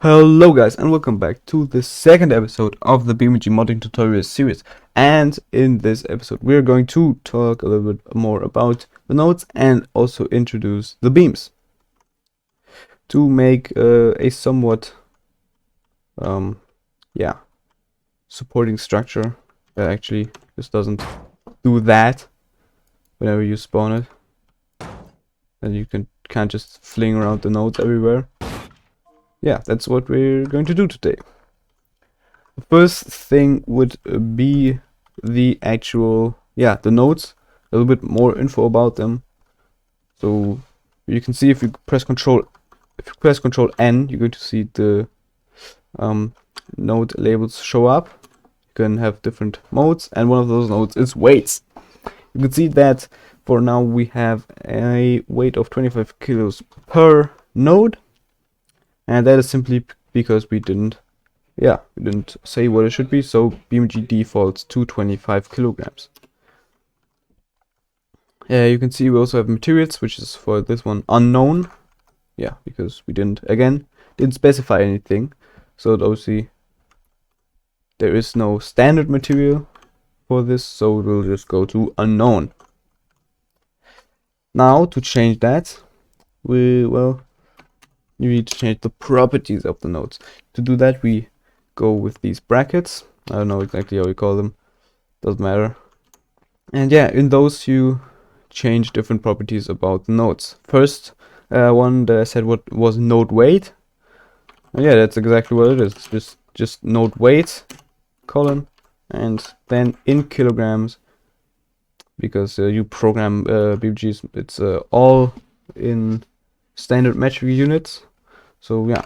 Hello guys and welcome back to the second episode of the BeamNG modding tutorial series, and in this episode we're going to talk a little bit more about the nodes and also introduce the beams to make a somewhat supporting structure that actually just doesn't do that whenever you spawn it, and you can't just fling around the nodes everywhere. Yeah, that's what we're going to do today. The first thing would be the actual, the nodes, a little bit more info about them. So you can see if you press Control N, you're going to see the node labels show up. You can have different modes, and one of those nodes is weights. You can see that for now we have a weight of 25 kilos per node. And that is simply because we didn't say what it should be, so BeamNG defaults to 25 kilograms. You can see we also have materials, which is for this one unknown. Yeah, because we didn't specify anything. So obviously there is no standard material for this, so we'll just go to unknown. Now to change that, you need to change the properties of the nodes. To do that, we go with these brackets. I don't know exactly how we call them, doesn't matter. And yeah, in those you change different properties about the nodes. First one that I said what was node weight. And yeah, that's exactly what it is. It's just node weight colon, and then in kilograms, because you program BeamNG, it's all in standard metric units. So yeah,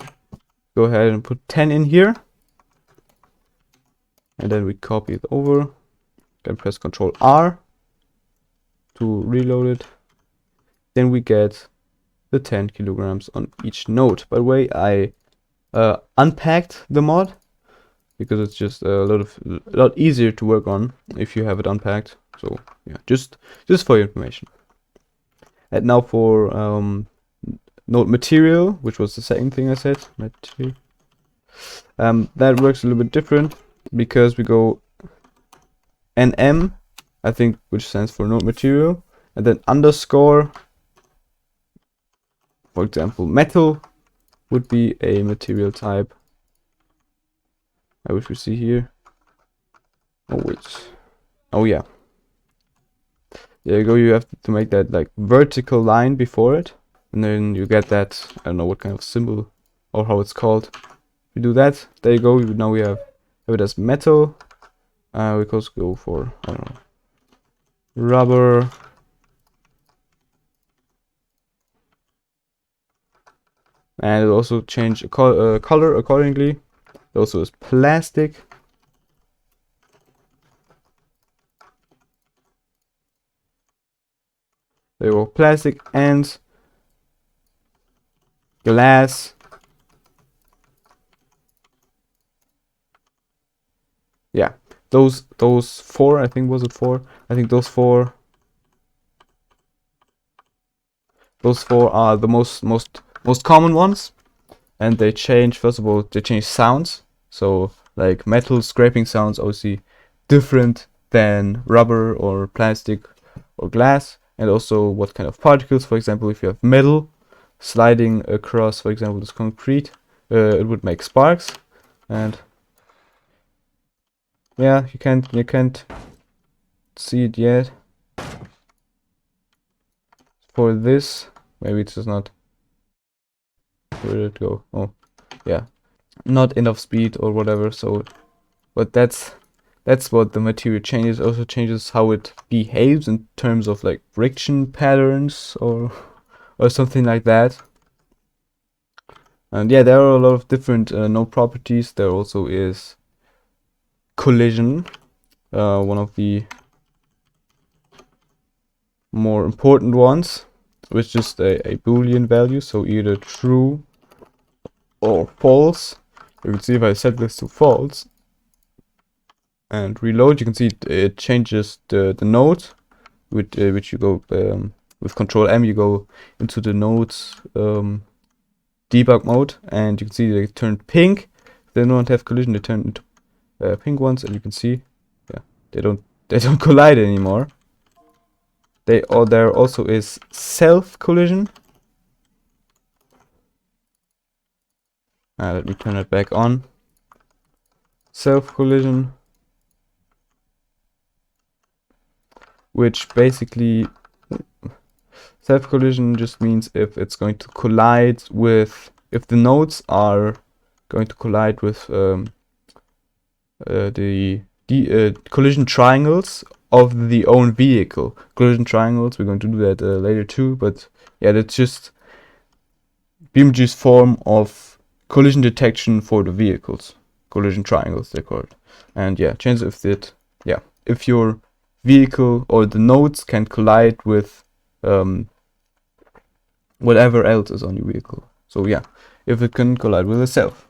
go ahead and put 10 in here, and then we copy it over, then press Ctrl R to reload it. Then we get the 10 kilograms on each node. By the way, I unpacked the mod because it's just a lot easier to work on if you have it unpacked. So yeah, just for your information. And now for node material, which was the second thing I said, material. That works a little bit different because we go NM, I think, which stands for node material, and then underscore. For example, metal would be a material type. I wish we see here. Oh wait. Oh yeah. There you go. You have to make that like vertical line before it. And then you get that, I don't know what kind of symbol or how it's called. We do that, there you go. Now we have it as metal. We could go for, I don't know, rubber. And it also change color accordingly. It also is plastic. There you go, plastic and glass. Yeah, those four, I think, was it four? I think those four are the most common ones, and they change. First of all, they change sounds. So like metal scraping sounds obviously different than rubber or plastic or glass, and also what kind of particles. For example, if you have metal sliding across, for example, this concrete, it would make sparks. And yeah, you can't see it yet. For this, maybe it's just not. Where did it go? Oh yeah, not enough speed or whatever. So but that's what the material changes. Also changes how it behaves in terms of like friction patterns or something like that. And yeah, there are a lot of different node properties. There also is collision, one of the more important ones, which is just a boolean value, so either true or false. You can see if I set this to false and reload, you can see it changes the node with which you go with Control M. You go into the nodes debug mode, and you can see they turned pink. If they don't have collision, they turn into pink ones, and you can see, yeah, they don't collide anymore. There also is self collision. Let me turn it back on. Self collision, which basically self collision just means if it's going to collide with, if the nodes are going to collide with the collision triangles of the own vehicle. Collision triangles, we're going to do that later too, but yeah, that's just BeamNG's form of collision detection for the vehicles. Collision triangles, they're called. And yeah, changes if your vehicle or the nodes can collide with whatever else is on your vehicle. So yeah, if it can collide with itself.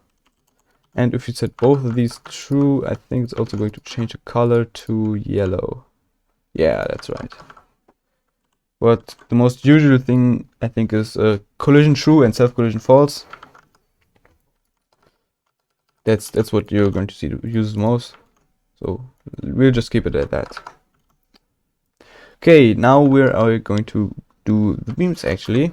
And if you set both of these true, I think it's also going to change the color to yellow. Yeah, that's right. But the most usual thing, I think, is collision true and self collision false. That's what you're going to see use most. So we'll just keep it at that. Okay, now we're going to do the beams actually.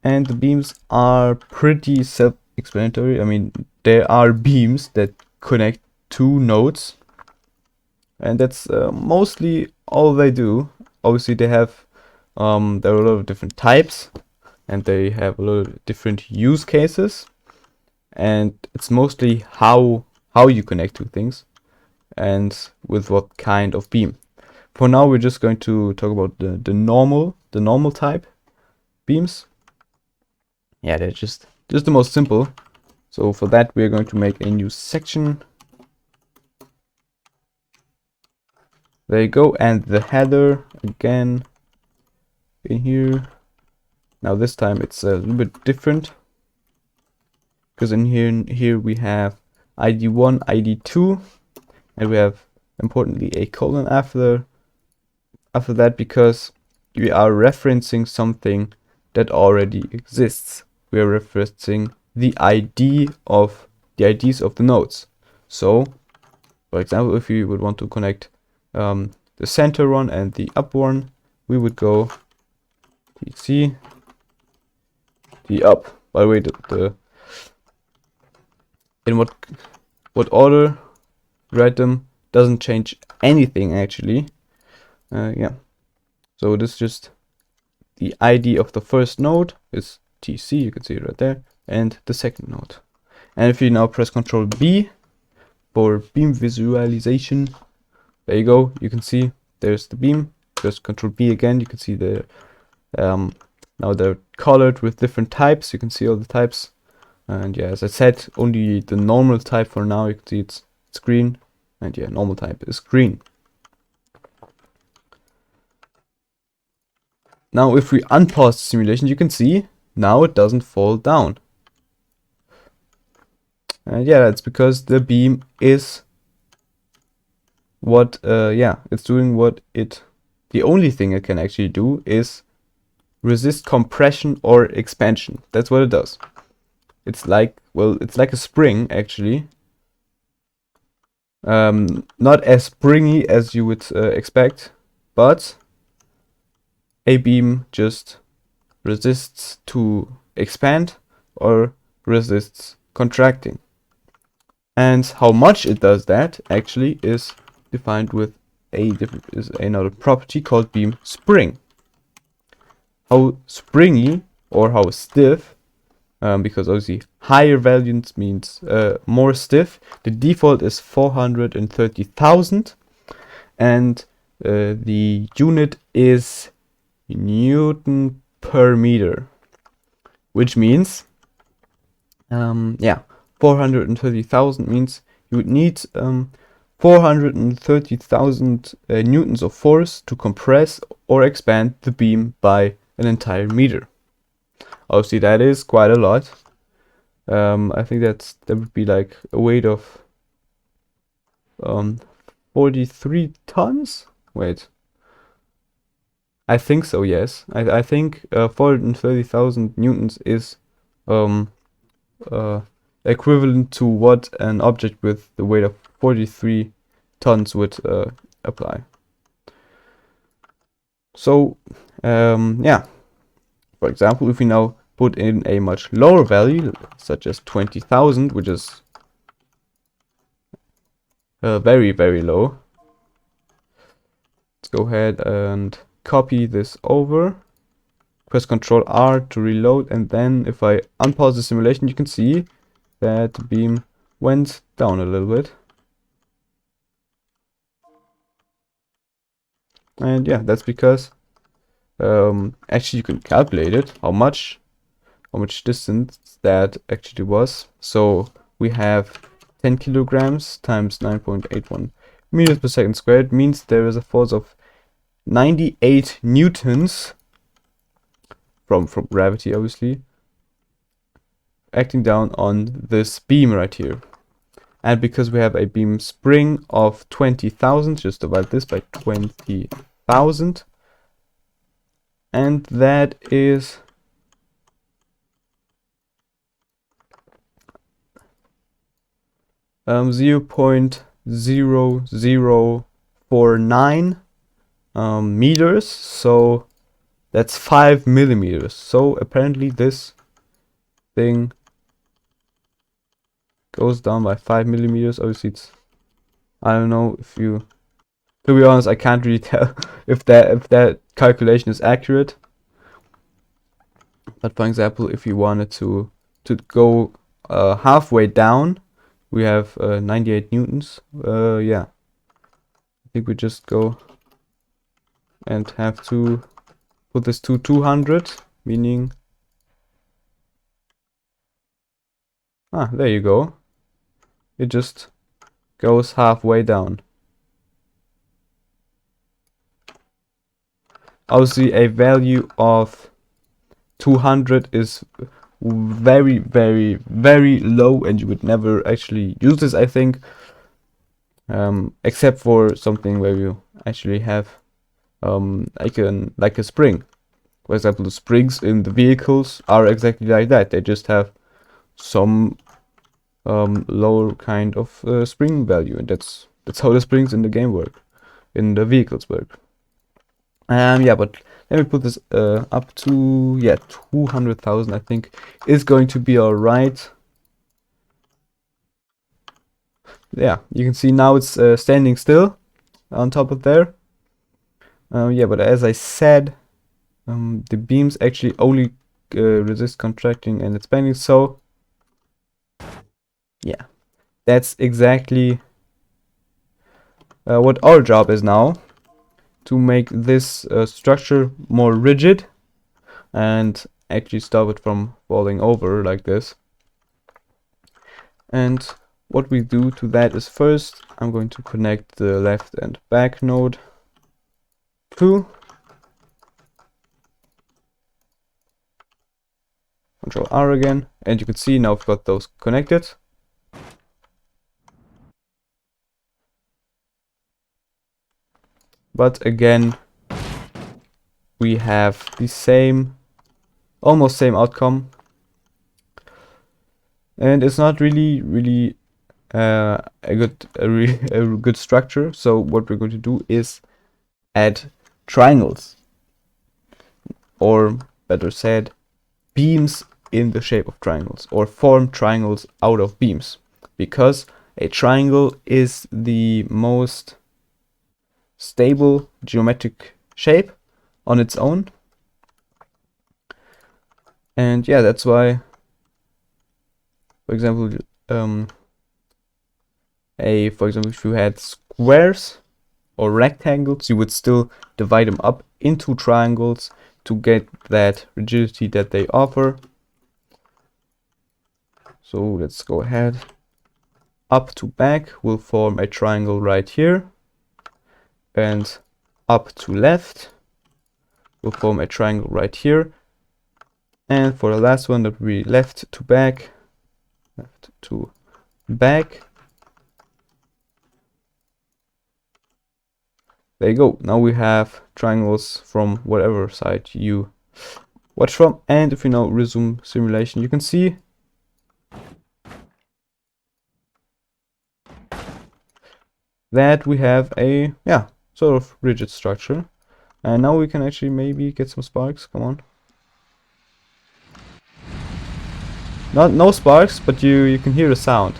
And the beams are pretty self-explanatory. I mean, there are beams that connect two nodes, and that's mostly all they do. Obviously, they have there are a lot of different types, and they have a lot of different use cases, and it's mostly how you connect two things, and with what kind of beam. For now, we're just going to talk about the normal type beams. Yeah, they're just the most simple. So for that, we're going to make a new section. There you go, and the header again in here. Now this time it's a little bit different, because in here we have ID1, ID2, and we have importantly a colon after that, because we are referencing something that already exists. We are referencing the IDs of the nodes. So, for example, if you would want to connect the center one and the up one, we would go TC the up. By the way, the in what order you write them doesn't change anything actually. Yeah. So this is just the ID of the first node is TC, you can see it right there, and the second node. And if you now press Ctrl B for beam visualization, there you go, you can see there's the beam. Press Ctrl B again, you can see the now they're colored with different types. You can see all the types, and yeah, as I said, only the normal type for now. You can see it's green, and yeah, normal type is green. Now if we unpause the simulation, you can see now it doesn't fall down. And yeah, that's because the beam is what it's doing what the only thing it can actually do is resist compression or expansion. That's what it does. It's like, well, it's like a spring actually. Not as springy as you would expect, but a beam just resists to expand or resists contracting. And how much it does that actually is defined with another property called beam spring. How springy or how stiff, because obviously higher values means more stiff. The default is 430,000, and the unit is Newton per meter, which means 430,000 means you would need 430,000 newtons of force to compress or expand the beam by an entire meter. Obviously that is quite a lot. I think that would be like a weight of 43 tons. Wait, I think so, yes. I think 430,000 newtons is uh, equivalent to what an object with the weight of 43 tons would apply. So, yeah. For example, if we now put in a much lower value, such as 20,000, which is very, very low. Let's go ahead and copy this over. Press Ctrl R to reload, and then if I unpause the simulation, you can see that the beam went down a little bit. And yeah, that's because actually you can calculate it, how much distance that actually was. So we have 10 kilograms times 9.81 meters per second squared means there is a force of 98 newtons from gravity, obviously, acting down on this beam right here. And because we have a beam spring of 20,000, just divide this by 20,000, and that is 0.0049 meters, so that's 5 millimeters. So apparently this thing goes down by 5 millimeters. Obviously it's, I don't know if you, to be honest, I can't really tell if that calculation is accurate. But for example, if you wanted to go halfway down, we have 98 newtons. Yeah, I think we just go and have to put this to 200, meaning, there you go. It just goes halfway down. Obviously, a value of 200 is very, very, very low, and you would never actually use this, I think, except for something where you actually have like a spring. For example, the springs in the vehicles are exactly like that. They just have some lower kind of spring value, and that's how the springs in the game work, in the vehicles work. Yeah, but let me put this up to 200,000. I think is going to be all right. Yeah, you can see now it's standing still on top of there. Yeah, but as I said, the beams actually only resist contracting and expanding. So yeah, that's exactly what our job is now, to make this structure more rigid and actually stop it from falling over like this. And what we do to that is, first I'm going to connect the left and back node to Ctrl R again, and you can see now I've got those connected. But again, we have the same, almost same outcome, and it's not really a good structure. So what we're going to do is add triangles, or better said, beams in the shape of triangles, or form triangles out of beams, because a triangle is the most stable geometric shape on its own. And yeah, that's why, for example, if you had squares or rectangles, you would still divide them up into triangles to get that rigidity that they offer. So let's go ahead. Up to back will form a triangle right here, and up to left will form a triangle right here. And for the last one, that will be left to back, there you go. Now we have triangles from whatever side you watch from. And if we now resume simulation, you can see that we have a, yeah, sort of rigid structure. And now we can actually maybe get some sparks. Come on. No sparks, but you can hear the sound,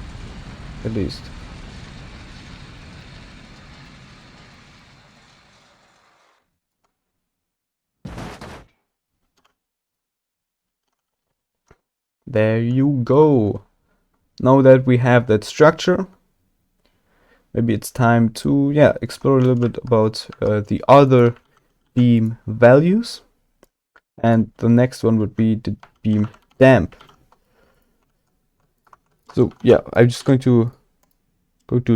at least. There you go. Now that we have that structure, maybe it's time to, yeah, explore a little bit about the other beam values. And the next one would be the beam damp. So yeah, I'm just going to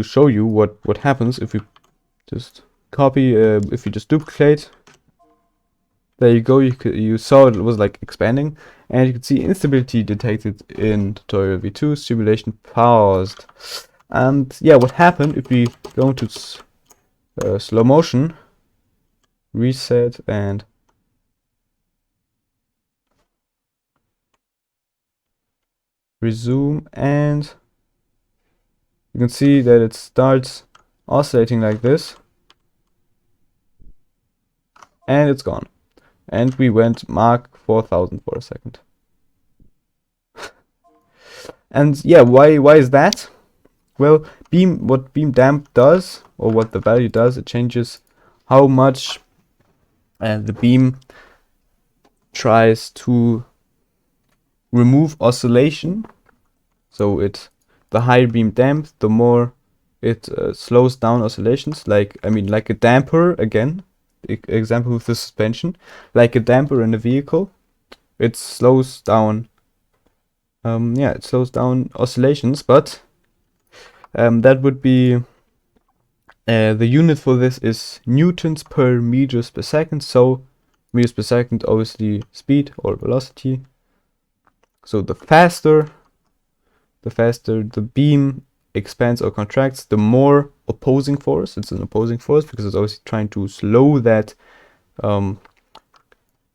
show you what happens if we just copy, if we just duplicate. There you go. You saw it was like expanding, and you can see instability detected in tutorial v2, simulation paused. And yeah, what happened if we go into slow motion, reset, and resume, and you can see that it starts oscillating like this, and it's gone. And we went Mark 4000 for a second. And yeah, why is that? Well, what beam damp does, or what the value does, it changes how much the beam tries to remove oscillation. So the higher beam damp, the more it slows down oscillations. Like a damper again. Example with the suspension, like a damper in a vehicle, it slows down. It slows down oscillations, but that would be the unit for this is newtons per meters per second. So meters per second, obviously speed or velocity. So the faster the beam expands or contracts, the more opposing force. It's an opposing force because it's obviously trying to slow that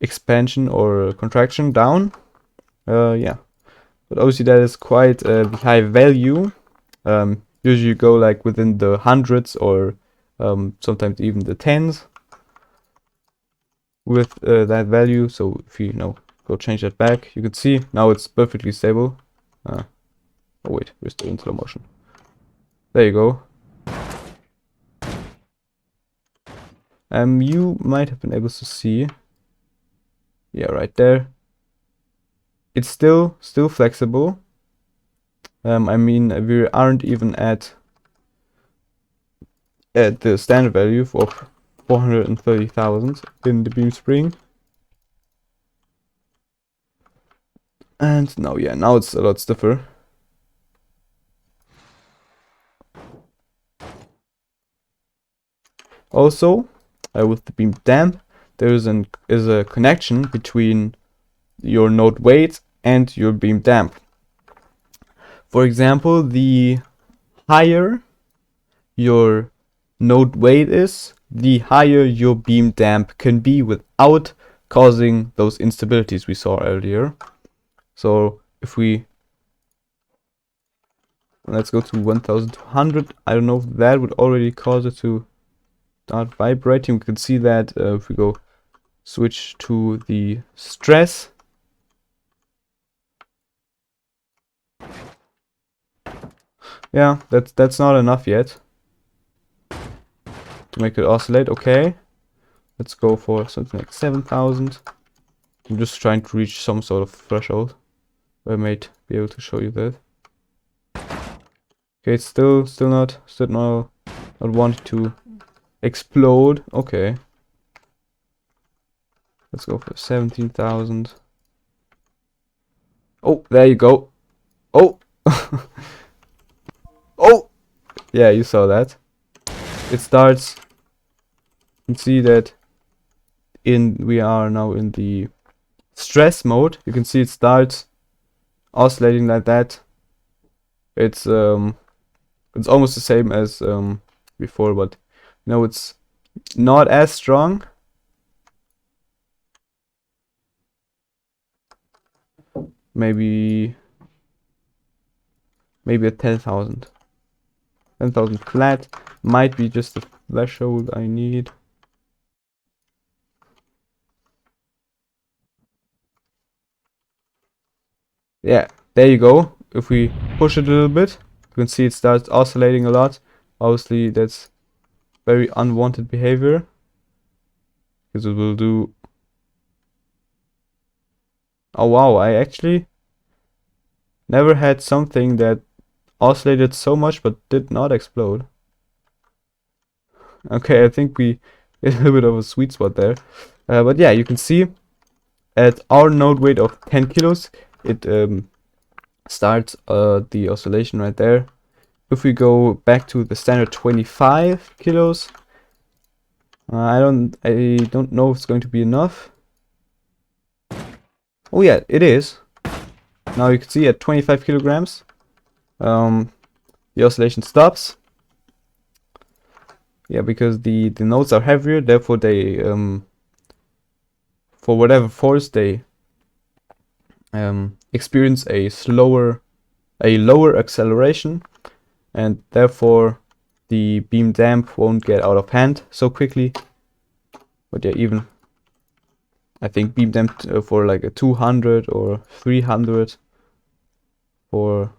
expansion or contraction down. Yeah, but obviously that is quite a high value. Usually you go like within the hundreds or sometimes even the tens with that value. So if you go change that back, you can see now it's perfectly stable. Oh wait, we're still in slow motion. There you go. You might have been able to see, yeah, right there. It's still flexible. We aren't even at the standard value of 430,000 in the beam spring. And now, yeah, now it's a lot stiffer. Also, with the beam damp, there is a connection between your node weight and your beam damp. For example, the higher your node weight is, the higher your beam damp can be without causing those instabilities we saw earlier. So if let's go to 1200, I don't know if that would already cause it to start vibrating. We can see that if we go switch to the stress. Yeah, that's not enough yet to make it oscillate. Okay, let's go for something like 7000. I'm just trying to reach some sort of threshold. I might be able to show you that. Okay, it's still not wanting to explode. Okay, let's go for 17,000. Oh, there you go. Oh. Oh, yeah, you saw that. It starts. You can see that we are now in the stress mode. You can see it starts oscillating like that. It's almost the same as before, but it's not as strong. Maybe a 10,000. 10,000 flat might be just the threshold I need. Yeah, there you go. If we push it a little bit, you can see it starts oscillating a lot. Obviously, that's very unwanted behavior, because it will do... Oh wow, I actually never had something that oscillated so much but did not explode. Okay, I think we hit a little bit of a sweet spot there. But yeah, you can see at our node weight of 10 kilos, it starts the oscillation right there. If we go back to the standard 25 kilos, I don't know if it's going to be enough. Oh yeah, it is. Now you can see at 25 kilograms, the oscillation stops. Yeah, because the nodes are heavier, therefore they for whatever force they experience a lower acceleration, and therefore the beam damp won't get out of hand so quickly. But yeah, even I think beam damp for like a 200 or 300 or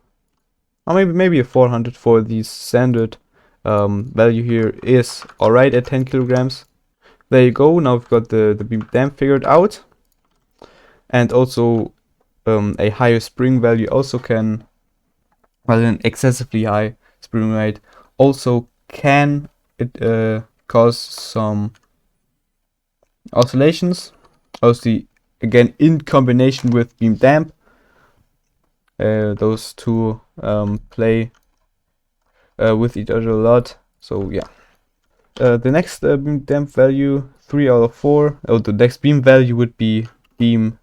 maybe a 400 for the standard value here is alright at 10 kilograms. There you go. Now we've got the beam damp figured out, and also a higher spring value also can, well, an excessively high spring rate also can cause some oscillations. Obviously, again, in combination with beam damp, those two play with each other a lot. So yeah, the next beam damp value, 3 out of 4. Oh, the next beam value would be beam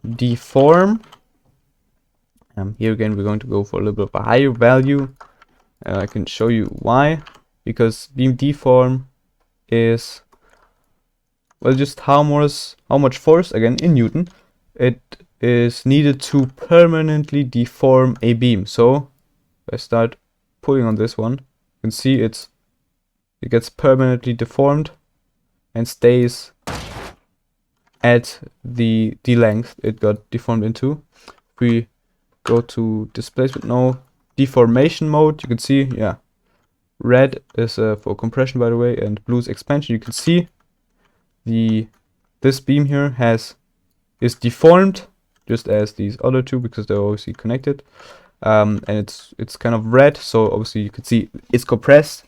deform. Here again, we're going to go for a little bit of a higher value. I can show you why. Because beam deform is, well, just how much force, again in Newton, it is needed to permanently deform a beam. So if I start pulling on this one, you can see it gets permanently deformed and stays at the length it got deformed into. If we go to displacement, no, deformation mode, you can see, yeah, red is for compression, by the way, and blue is expansion. You can see this beam here is deformed just as these other two, because they're obviously connected, and it's kind of red, so obviously you can see it's compressed.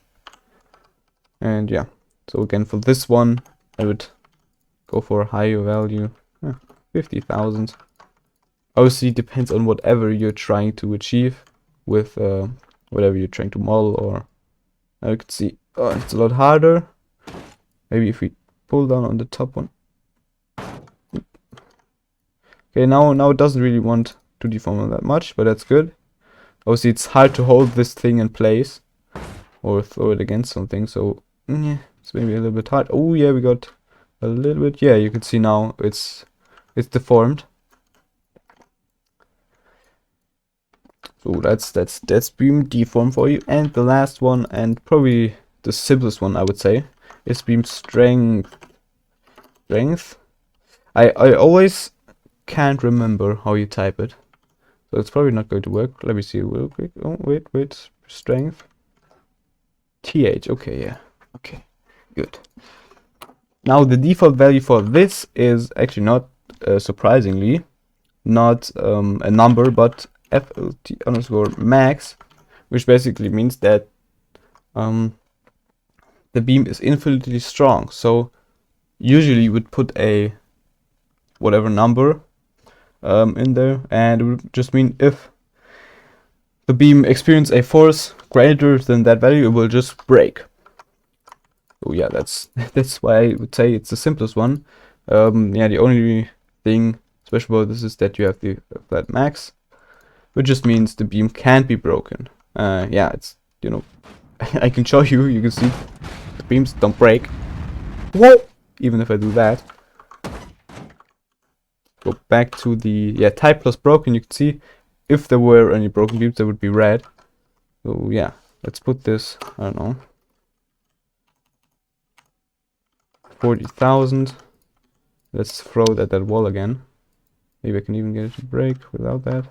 And yeah, so again, for this one I would go for a higher value, 50,000. Obviously, it depends on whatever you're trying to achieve with whatever you're trying to model. Or now you can see, it's a lot harder. Maybe if we pull down on the top one. Okay, now it doesn't really want to deform that much, but that's good. Obviously, it's hard to hold this thing in place or throw it against something, so yeah, it's maybe a little bit hard. Oh yeah, we got a little bit. Yeah, you can see now it's deformed. So that's beam deform for you. And the last one, and probably the simplest one, I would say, is beam strength. I always can't remember how you type it, so it's probably not going to work. Let me see real quick. Oh wait, strength. TH. Okay, yeah. Okay, good. Now the default value for this is actually not surprisingly not a number, but FLT_max, which basically means that the beam is infinitely strong. So usually you would put a whatever number in there, and it would just mean if the beam experiences a force greater than that value, it will just break. Oh yeah, that's why I would say it's the simplest one. Yeah, the only thing special about this is that you have the flat max, which just means the beam can't be broken. Yeah, it's, you know, I can show you. You can see the beams don't break. Whoa! Even if I do that. Go back to the type plus broken. You can see if there were any broken beams, they would be red. So yeah, let's put this, I don't know, 40,000. Let's throw it at that wall again. Maybe I can even get it to break without that.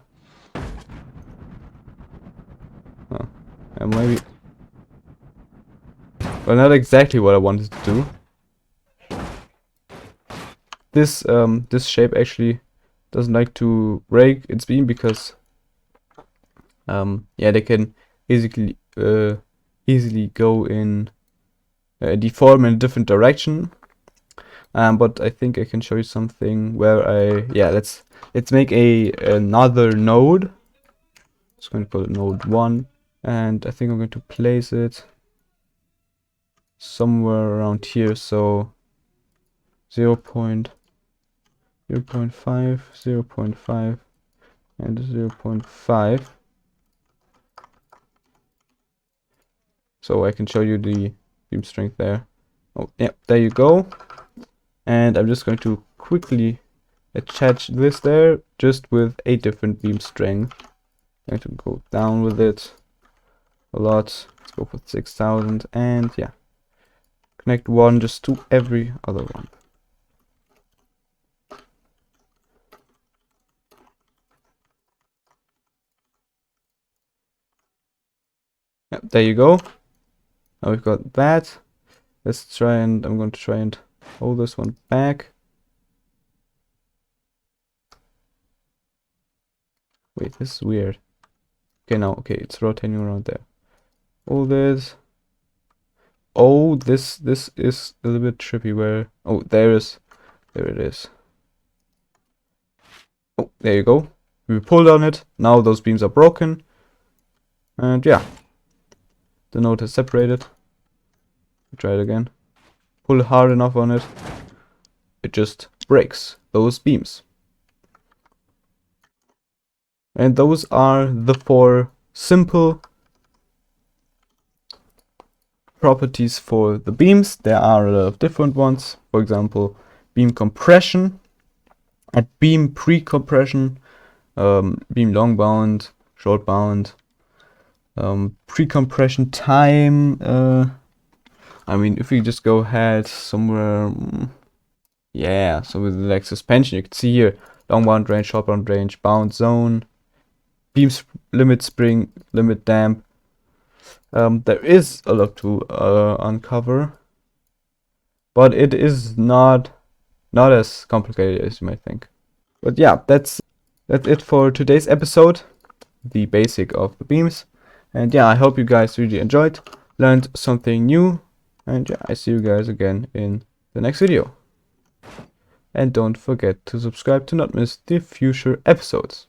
Oh, and maybe. Well, not exactly what I wanted to do. This shape actually doesn't like to break its beam because yeah, they can easily go in deform in a different direction. But I think I can show you something where let's make another node. Just going to call it node 1, and I think I'm going to place it somewhere around here. So 0.5, 0.5, and 0.5. So I can show you the beam strength there. Oh, yeah, there you go. And I'm just going to quickly attach this there, just with a different beam strength. I'm going to go down with it a lot. Let's go for 6,000, and yeah, connect one just to every other one. Yep, there you go. Now we've got that. Let's try and I'm going to try and hold this one back. Wait, this is weird. Okay, now, okay, it's rotating around there. Hold this. Oh, this is a little bit trippy. Where? Oh, there it is. Oh, there you go. We pulled on it. Now those beams are broken. And yeah, the node has separated. Try it again. Pull hard enough on it. It just breaks those beams. And those are the 4 simple properties for the beams. There are a lot of different ones. For example, beam compression and beam pre-compression, beam long bound, short bound, pre-compression time. I mean, if we just go ahead somewhere, yeah, so with like suspension, you can see here long bound range, short bound range, bound zone, beam limit spring, limit damp. There is a lot to uncover, but it is not as complicated as you might think. But yeah, that's it for today's episode, the basic of the beams. And yeah, I hope you guys really enjoyed, learned something new, and yeah, I see you guys again in the next video. And don't forget to subscribe to not miss the future episodes.